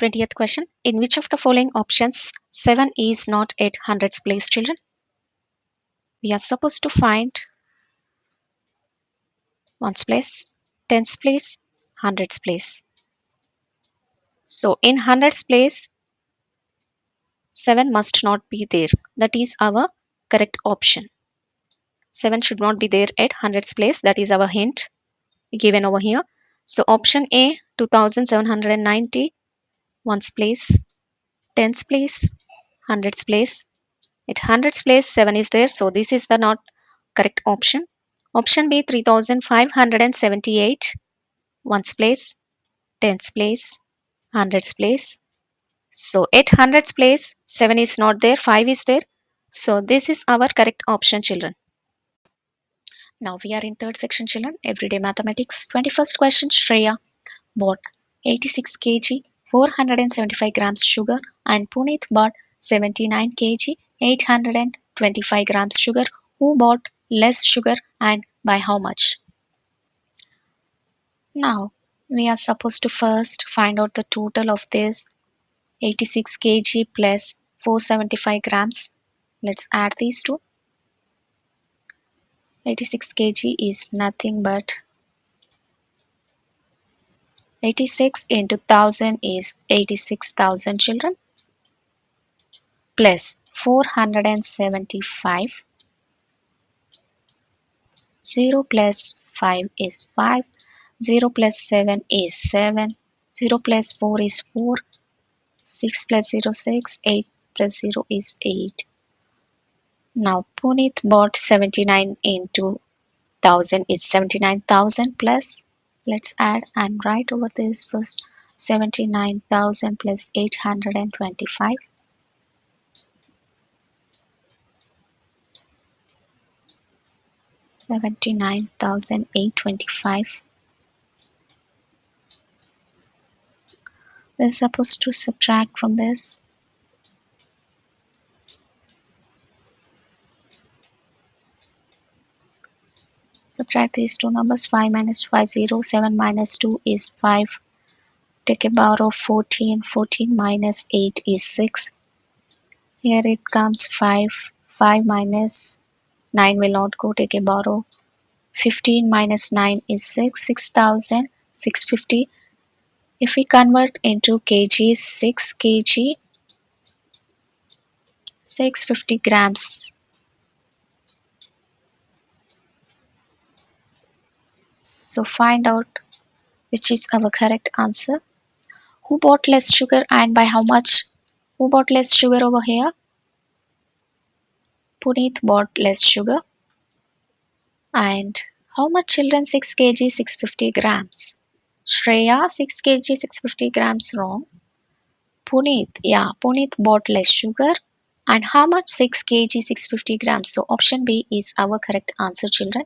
20th question. In which of the following options 7 is not at hundreds place, children? We are supposed to find ones place, tens place, hundreds place. So in hundreds place, 7 must not be there. That is our correct option. 7 should not be there at hundreds place. That is our hint given over here. So option A, 2790, ones place, tens place, hundreds place. At hundreds place, 7 is there. So this is the not correct option. Option B, 3578, ones place, tens place, hundreds place. So at hundreds place, 7 is not there, 5 is there. So this is our correct option, children. Now we are in third section, children. Everyday mathematics. 21st question, Shreya bought 86 kg, 475 grams sugar, and Puneet bought 79 kg, 825 grams sugar. Who bought less sugar and by how much? Now we are supposed to first find out the total of this 86 kg plus 475 grams. Let's add these two. 86 kg is nothing but 86 into 1000 is 86,000, children, plus 475. 0 plus 5 is 5. 0 plus 7 is 7. 0 plus 4 is 4. 6 plus 0 6. 8 plus 0 is 8. Now Puneet bought 79 into 1000 is 79,000 plus, let's add and write over this first, 79,000 plus 825. 79,825. We're supposed to subtract from this. Subtract these two numbers. 5 minus 5 0. 7 minus 2 is 5. Take a borrow 14. 14 minus 8 is 6. Here it comes 5. 5 minus 9 will not go. Take a borrow. 15 minus 9 is 6. 6,650. If we convert into kgs, 6 kg, 650 grams. So find out which is our correct answer. Who bought less sugar and by how much? Who bought less sugar over here? Puneet bought less sugar. And how much, children? 6 kg 650 grams. Shreya 6 kg 650 grams, wrong. Puneet, yeah, Puneet bought less sugar. And how much? 6 kg 650 grams. So option B is our correct answer, children.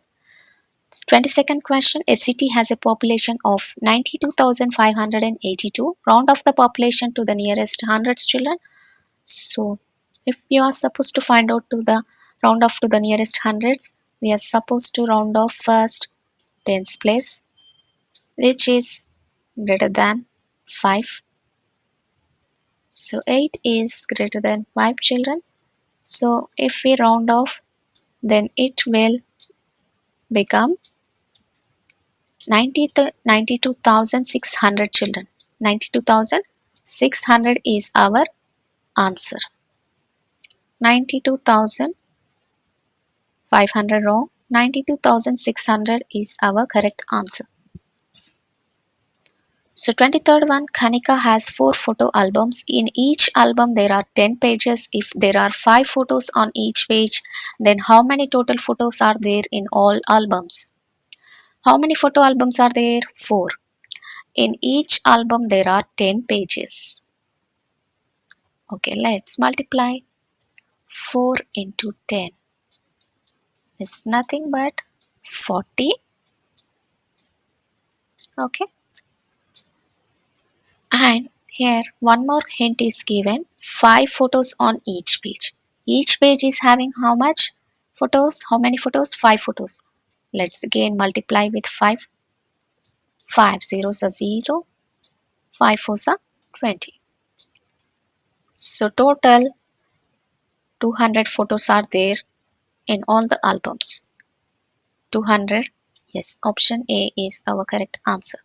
22nd question. A city has a population of 92,582. Round off the population to the nearest hundreds, children. So if you are supposed to find out to the round off to the nearest hundreds, we are supposed to round off first tens place, which is greater than 5. So 8 is greater than 5, children. So if we round off, then it will become 92,600, children. 92,600 is our answer. 92,500 wrong. 92,600 is our correct answer. So 23rd one, Kanika has 4 photo albums. In each album there are 10 pages. If there are 5 photos on each page, then how many total photos are there in all albums? How many photo albums are there? 4. In each album there are 10 pages. Okay, let's multiply. 4 into 10 is nothing but 40. Okay. And here one more hint is given. 5 photos on each page. Each page is having how much photos? How many photos? 5 photos. Let's again multiply with 5. 5 zeros are 0. 5 fours are 20. So total 200 photos are there in all the albums. 200. Yes, option A is our correct answer.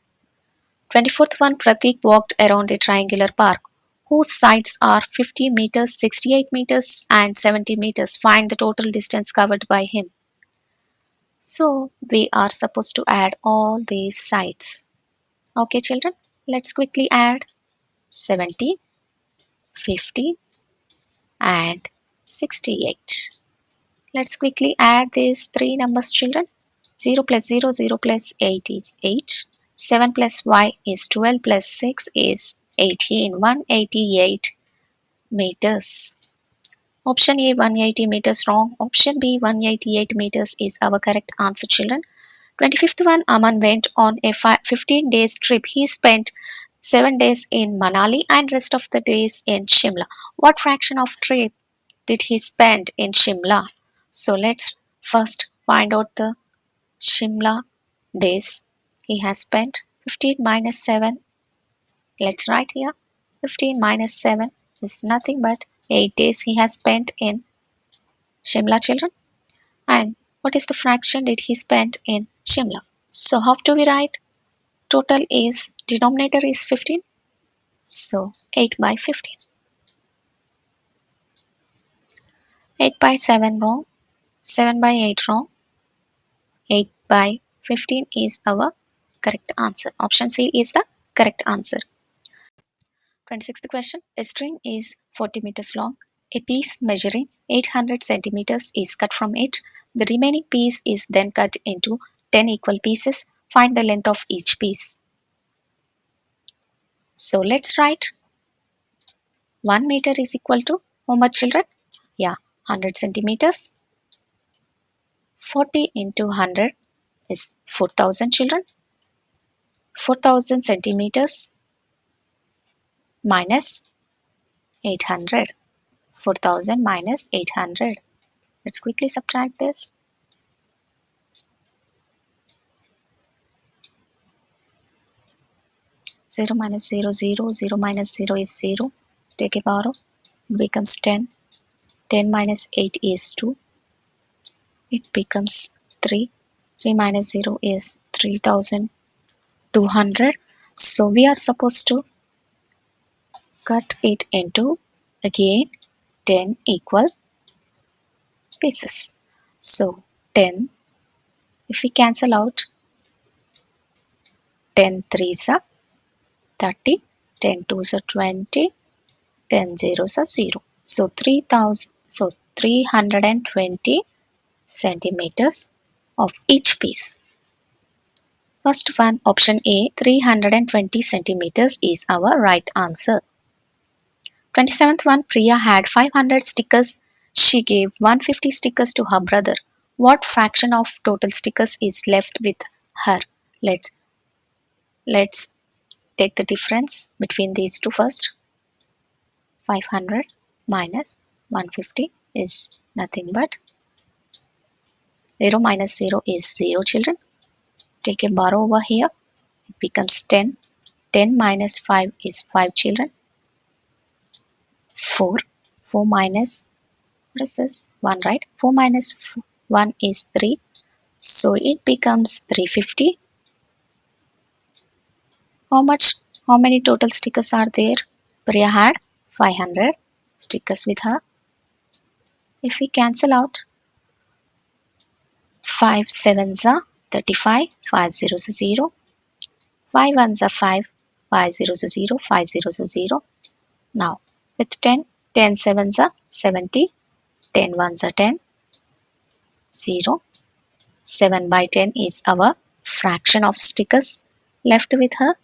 24th one, Pratik walked around a triangular park whose sides are 50 meters, 68 meters, and 70 meters. Find the total distance covered by him. So, we are supposed to add all these sides. Okay, children, let's quickly add 70, 50, and 68. Let's quickly add these three numbers, children. 0 plus 0, 0 plus 8 is 8. 7 plus y is 12 plus 6 is 18. 188 meters. Option A 180 meters wrong. Option B 188 meters is our correct answer, children. 25th one, Aman went on a 15 days trip. He spent 7 days in Manali and rest of the days in Shimla. What fraction of trip did he spend in Shimla? So let's first find out the Shimla days. He has spent 15 minus 7. Let's write here. 15 minus 7 is nothing but 8 days he has spent in Shimla, children. And what is the fraction did he spend in Shimla? So how do we write? Total is, denominator is 15. So 8 by 15. 8 by 7 wrong. 7 by 8 wrong. 8 by 15 is our correct answer. Option C is the correct answer. 26th question. A string is 40 meters long. A piece measuring 800 centimeters is cut from it. The remaining piece is then cut into 10 equal pieces. Find the length of each piece. So let's write 1 meter is equal to how much, children? Yeah, 100 centimeters. 40 into 100 is 4000, children. 4000 centimeters minus 800. 4000 minus 800. Let's quickly subtract this. 0 minus 0, 0. 0 minus 0 is 0. Take a borrow. It becomes 10. 10 minus 8 is 2. It becomes 3. 3 minus 0 is 3200. So we are supposed to cut it into again 10 equal pieces. So 10, if we cancel out 10 threes are 30, 10 twos are 20, 10 zeros are 0. So 3000, so 320 centimeters of each piece. First one, option A, 320 centimeters is our right answer. 27th one, Priya had 500 stickers. She gave 150 stickers to her brother. What fraction of total stickers is left with her? Let's let's take the difference between these two first. 500 minus 150 is nothing but 0 minus 0 is 0, children. Take a borrow over here. It becomes 10. 10 minus 5 is 5, children. 4. 4 minus, what is this? 1, right? 4 minus 1 is 3. So it becomes 350. How much? How many total stickers are there? Priya had 500 stickers with her. If we cancel out 5 sevens are 35, 5 zeros are 0, 5 ones are 5, 5 zeros are 0, 5 zeros are 0. Now with 10, 10 sevens are 70, 10 ones are 10, 0. 7 by 10 is our fraction of stickers left with her.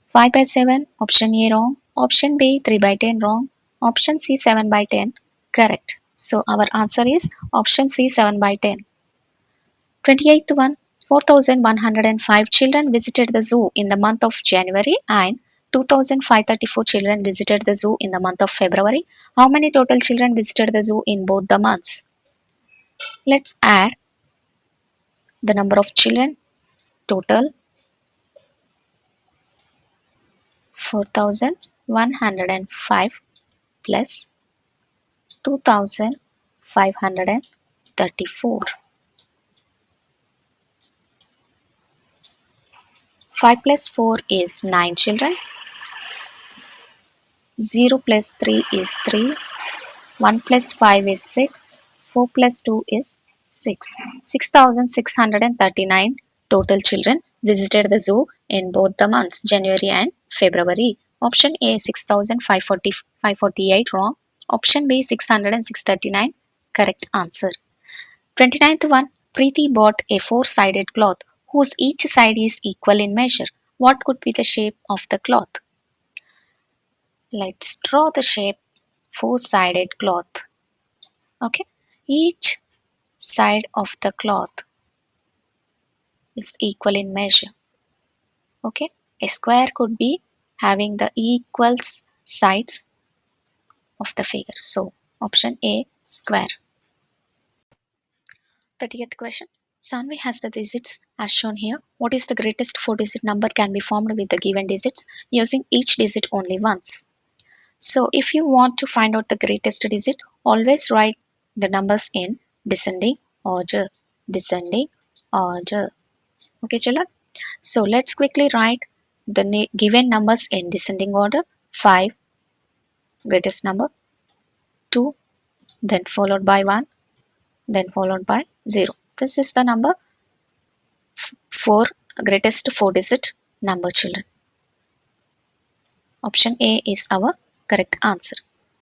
5 by 7, option A wrong. Option B 3 by 10 wrong. Option C 7 by 10 correct. So our answer is option C 7 by 10. 28th one, 4105 children visited the zoo in the month of January and 2534 children visited the zoo in the month of February. How many total children visited the zoo in both the months? Let's add the number of children. Total 4105 plus 2534. 5 plus 4 is 9 children. 0 plus 3 is 3. 1 plus 5 is 6. 4 plus 2 is 6. 6,639 total children visited the zoo in both the months January and February. Option A 6,548 wrong. Option B 600 and 639 correct answer. 29th one. Preeti bought a four-sided cloth whose each side is equal in measure. What could be the shape of the cloth? Let's draw the shape four-sided cloth. Okay. Each side of the cloth is equal in measure. Okay. A square could be having the equal sides of the figure. So option A square. 30th question. Sanvi has the digits as shown here. What is the greatest four-digit number can be formed with the given digits using each digit only once? So if you want to find out the greatest digit, always write the numbers in descending order. Descending order. Okay, children. So let's quickly write the given numbers in descending order. 5, greatest number. 2, then followed by 1, then followed by 0. This is the number 4, greatest 4-digit number, children. Option A is our correct answer.